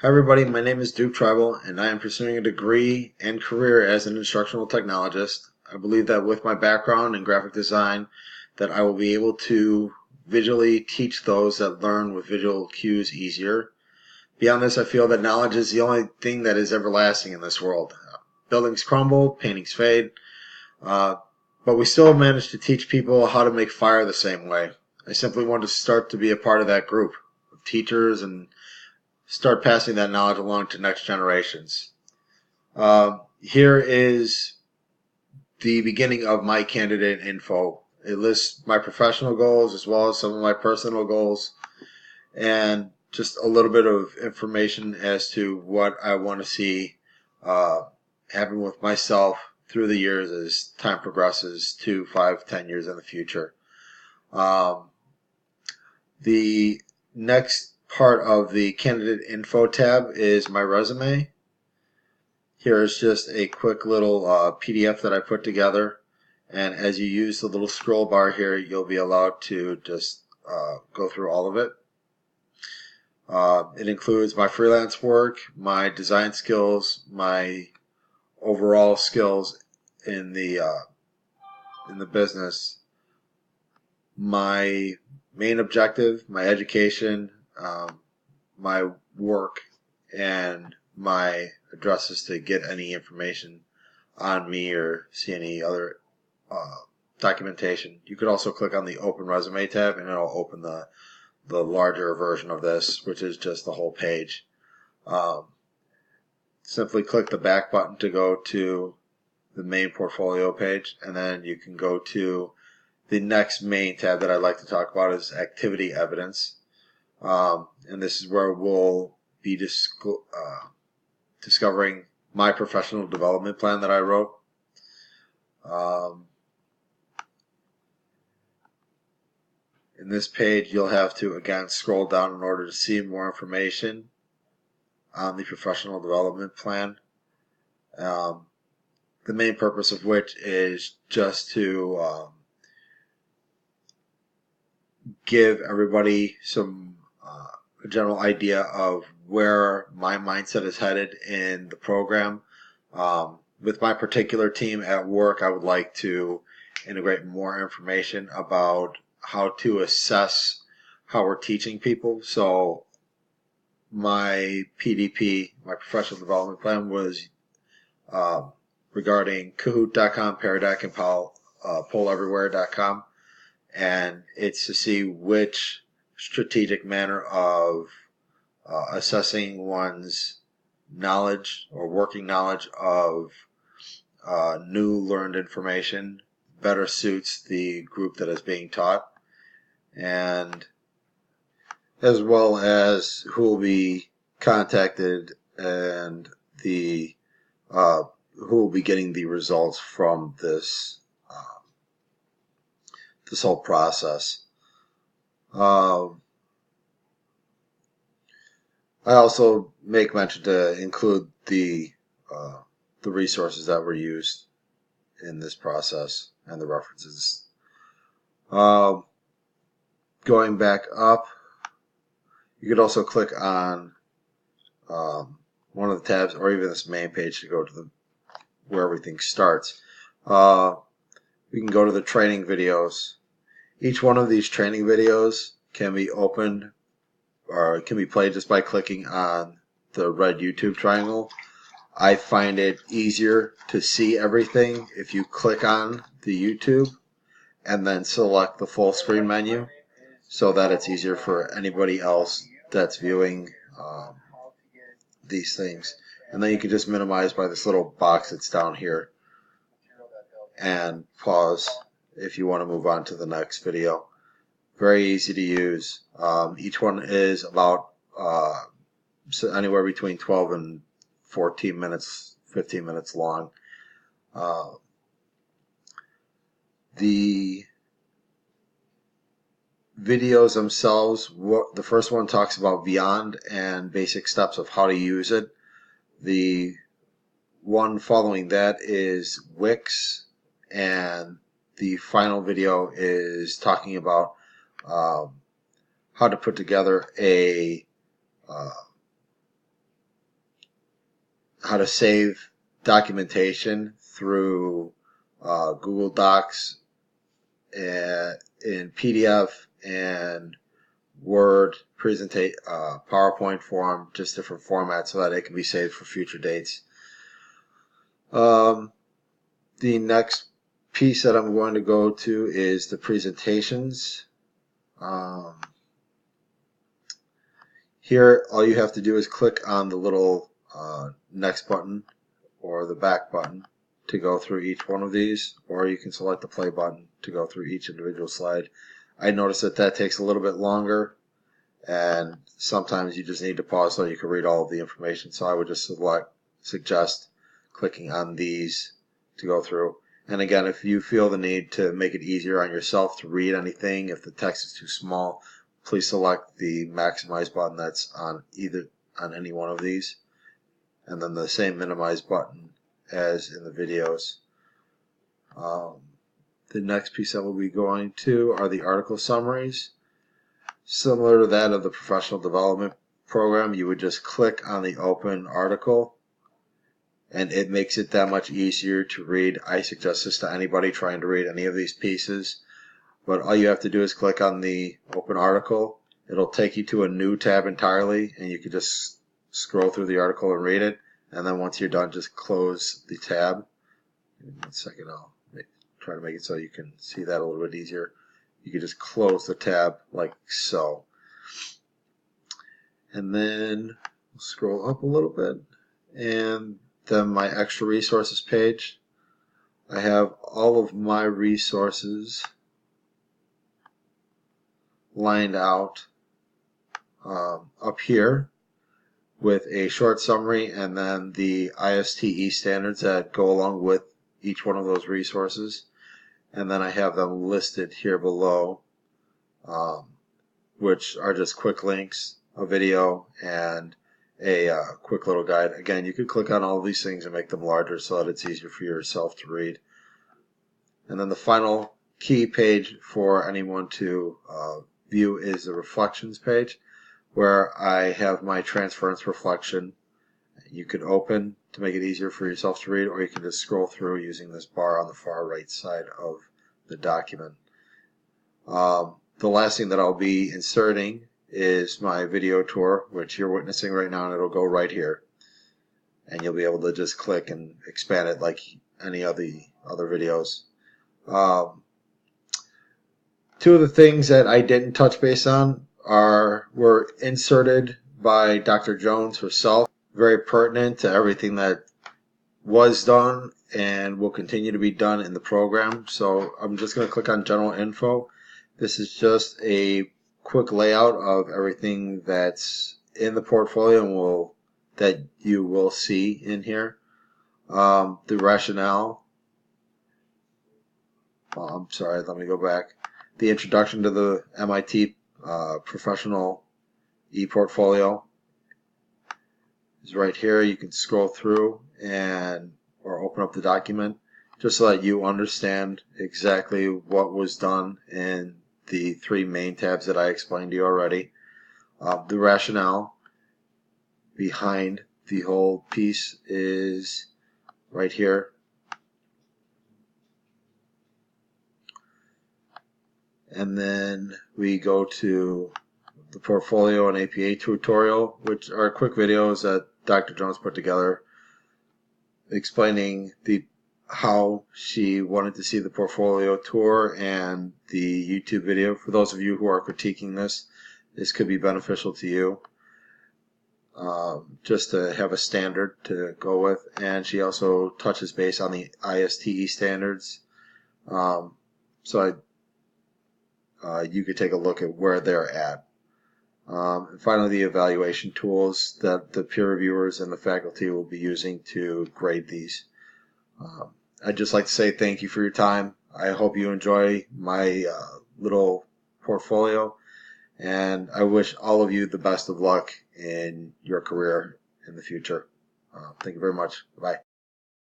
Hi everybody, my name is Duke Tribal and I am pursuing a degree and career as an instructional technologist. I believe that with my background in graphic design that I will be able to visually teach those that learn with visual cues easier. Beyond this, I feel that knowledge is the only thing that is everlasting in this world. Buildings crumble, paintings fade, but we still manage to teach people how to make fire the same way. I simply want to start to be a part of that group of teachers and start passing that knowledge along to next generations. Here is the beginning of my candidate info. It lists my professional goals as well as some of my personal goals and just a little bit of information as to what I want to see happen with myself through the years as time progresses to 5, 10 years in the future. The next part of the candidate info tab is my resume. Here's just a quick little PDF that I put together, and as you use the little scroll bar here, you'll be allowed to just go through all of it. It includes my freelance work, my design skills, my overall skills in the business, my main objective, my education, my work, and my addresses to get any information on me or see any other documentation. You could also click on the Open Resume tab and it'll open the larger version of this, which is just the whole page. Simply click the back button to go to the main portfolio page, and then you can go to the next main tab that I'd like to talk about is Activity Evidence. And this is where we'll be discovering my professional development plan that I wrote. In this page, you'll have to again scroll down in order to see more information on the professional development plan. The main purpose of which is just to give everybody some a general idea of where my mindset is headed in the program. With my particular team at work, I would like to integrate more information about how to assess how we're teaching people. So my PDP, my professional development plan, was regarding Kahoot.com, Paradeck, and PollEverywhere.com. And it's to see which strategic manner of assessing one's knowledge or working knowledge of new learned information better suits the group that is being taught, and as well as who will be contacted and the who will be getting the results from this this whole process. I also make mention to include the resources that were used in this process and the references. Going back up, you could also click on one of the tabs or even this main page to go to where everything starts. We can go to the training videos. Each one of these training videos can be opened or it can be played just by clicking on the red YouTube triangle. I find it easier to see everything if you click on the YouTube and then select the full screen menu, so that it's easier for anybody else that's viewing these things. And then you can just minimize by this little box that's down here and pause if you want to move on to the next video. Very easy to use. Each one is about anywhere between 12 and 14 minutes, 15 minutes long. The videos themselves, the first one talks about Vyond and basic steps of how to use it. The one following that is Wix, and the final video is talking about how to put together a how to save documentation through Google Docs and in PDF and Word, PowerPoint form, just different formats so that it can be saved for future dates. The next piece that I'm going to go to is the presentations. Here, all you have to do is click on the little next button or the back button to go through each one of these, or you can select the play button to go through each individual slide. I noticed that takes a little bit longer, and sometimes you just need to pause so you can read all of the information. So I would just suggest clicking on these to go through. And again, if you feel the need to make it easier on yourself to read anything, if the text is too small, please select the maximize button that's on any one of these, and then the same minimize button as in the videos. The next piece that we'll be going to are the article summaries. Similar to that of the professional development program, you would just click on the open article and it makes it that much easier to read. I suggest this to anybody trying to read any of these pieces, but all you have to do is click on the open article. It'll take you to a new tab entirely, and you can just scroll through the article and read it, and then once you're done, just close the tab. In 1 second, I'll try to make it so you can see that a little bit easier. You can just close the tab like so. And then we'll scroll up a little bit, and then my extra resources page. I have all of my resources lined out up here with a short summary and then the ISTE standards that go along with each one of those resources. And then I have them listed here below, which are just quick links, a video, and a quick little guide. Again, you could click on all of these things and make them larger so that it's easier for yourself to read. And then the final key page for anyone to view is the reflections page, where I have my transference reflection. You can open to make it easier for yourself to read, or you can just scroll through using this bar on the far right side of the document. The last thing that I'll be inserting is my video tour, which you're witnessing right now, and it'll go right here. And you'll be able to just click and expand it like any of the other videos. Two of the things that I didn't touch base on were inserted by Dr. Jones herself, very pertinent to everything that was done and will continue to be done in the program. So I'm just going to click on General Info. This is just a quick layout of everything that's in the portfolio and that you will see in here. The rationale. I'm sorry, let me go back. The introduction to the MIT Professional ePortfolio is right here. You can scroll through or open up the document just so that you understand exactly what was done in the 3 main tabs that I explained to you already. The rationale behind the whole piece is right here. And then we go to the portfolio and APA tutorial, which are quick videos that Dr. Jones put together explaining how she wanted to see the portfolio tour and the YouTube video. For those of you who are critiquing this could be beneficial to you, just to have a standard to go with. And she also touches base on the ISTE standards, so you could take a look at where they're at. And finally, the evaluation tools that the peer reviewers and the faculty will be using to grade these. I'd just like to say thank you for your time. I hope you enjoy my little portfolio, and I wish all of you the best of luck in your career in the future. Thank you very much. Bye.